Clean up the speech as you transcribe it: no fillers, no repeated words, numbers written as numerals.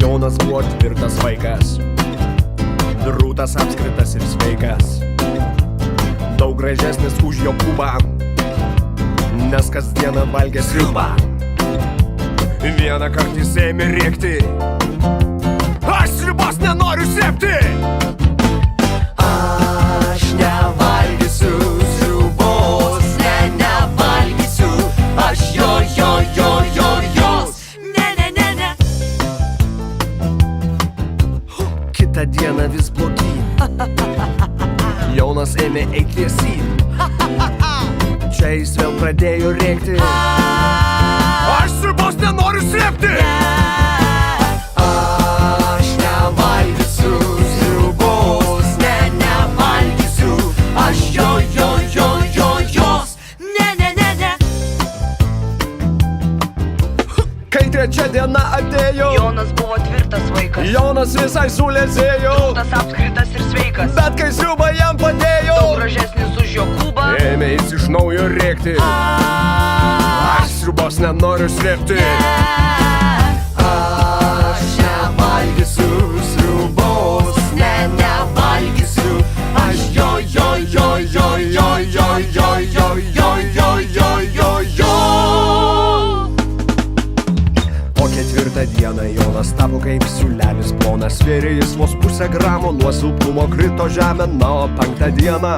Jonas buvo tvirtas vaikas, drūtas, apskritas ir sveikas, daug gražesnis už Jokūbą, nes kasdieną valgė sriubą. Vieną kartą jis ėmė rėkti: aš sriubos nenoriu srėbti! Aš nevalgysiu sriubos, nevalgysiu, aš jos. Ne. Kitą dieną vis blogyn, Jonas ėmė eit tiesyn. Čia jis vėl pradėjo rėkti: aš sriubos nenoriu srėbti! Aš nevalgysiu sriubos, nevalgysiu, aš jos. Ne. Kai trečia diena atėjo, Jonas buvo tvirtas vaikas, Jonas visai sulėzėjo, drūtas, apskritas ir sveikas, bet kai sriubą jam padėjo, daug gražesnis už Jokūbą, ėmė jis iš naujo rėkti: aš sriubos nenoriu srėbti! Aš nevalgysiu sriubos, nevalgysiu, aš jo. O ketvirtą dieną Jonas tapo kaip siūlelis plonas, svėrė jis vos pusę gramo, nuo silpnumo krito žemę. Na, o penktą dieną